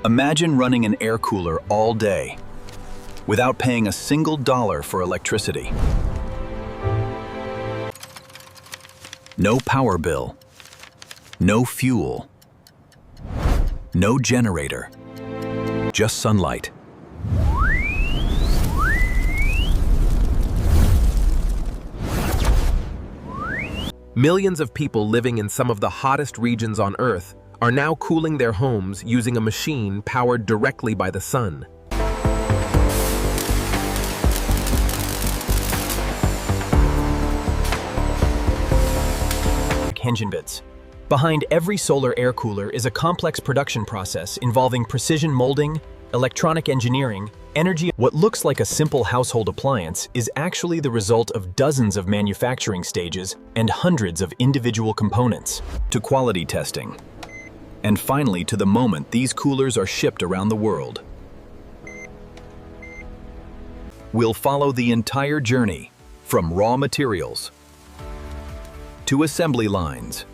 Imagine running an air cooler all day without paying a single dollar for electricity. No power bill, no fuel, no generator, just sunlight. Millions of people living in some of the hottest regions on Earth are now cooling their homes using a machine powered directly by the sun. Engine bits. Behind every solar air cooler is a complex production process involving precision molding, electronic engineering, energy. What looks like a simple household appliance is actually the result of dozens of manufacturing stages and hundreds of individual components, To quality testing. And finally, to the moment these coolers are shipped around the world. We'll follow the entire journey, from raw materials to assembly lines.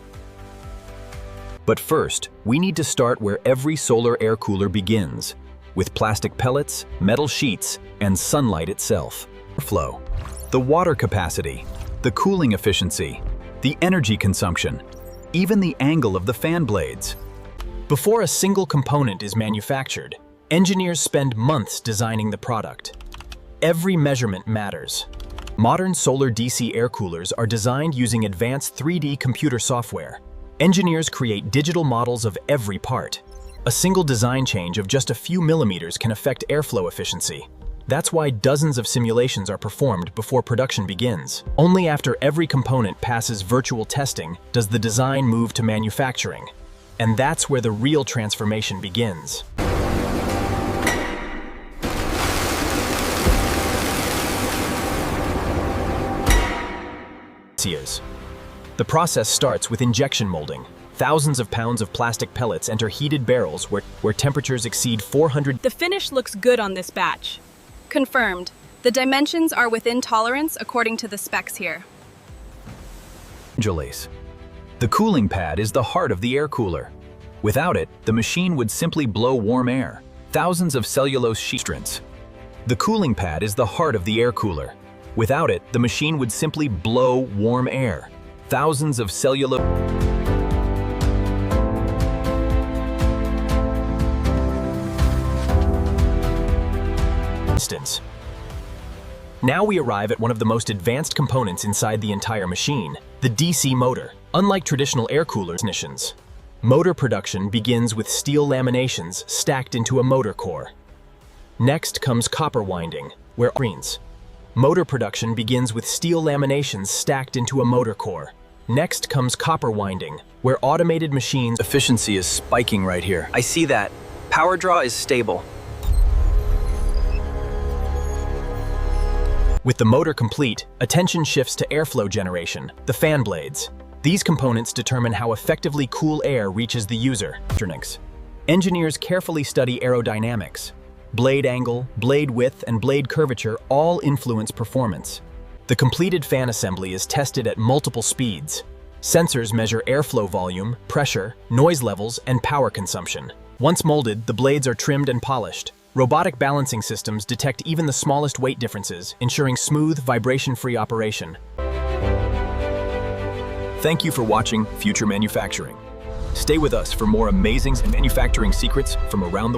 But first, we need to start where every solar air cooler begins, with plastic pellets, metal sheets, and sunlight itself. Flow, the water capacity, the cooling efficiency, the energy consumption, even the angle of the fan blades. Before a single component is manufactured, engineers spend months designing the product. Every measurement matters. Modern solar DC air coolers are designed using advanced 3D computer software. Engineers create digital models of every part. A single design change of just a few millimeters can affect airflow efficiency. That's why dozens of simulations are performed before production begins. Only after every component passes virtual testing does the design move to manufacturing. And that's where the real transformation begins. The process starts with injection molding. Thousands of pounds of plastic pellets enter heated barrels where temperatures exceed 400. The finish looks good on this batch. Confirmed. The dimensions are within tolerance according to the specs here. Delays. The cooling pad is the heart of the air cooler. Without it, the machine would simply blow warm air. Thousands of cellulose sheets. The cooling pad is the heart of the air cooler. Without it, the machine would simply blow warm air. Thousands of cellulose. Now we arrive at one of the most advanced components inside the entire machine, the DC motor. Unlike traditional air coolers, motor production begins with steel laminations stacked into a motor core. Next comes copper winding, where motor production begins with steel laminations stacked into a motor core. Next comes copper winding, where automated machines. Efficiency is spiking right here. I see that. Power draw is stable. With the motor complete, attention shifts to airflow generation, the fan blades. These components determine how effectively cool air reaches the user. Engineers carefully study aerodynamics. Blade angle, blade width, and blade curvature all influence performance. The completed fan assembly is tested at multiple speeds. Sensors measure airflow volume, pressure, noise levels, and power consumption. Once molded, the blades are trimmed and polished. Robotic balancing systems detect even the smallest weight differences, ensuring smooth, vibration-free operation. Thank you for watching Future Manufacturing. Stay with us for more amazing manufacturing secrets from around the world.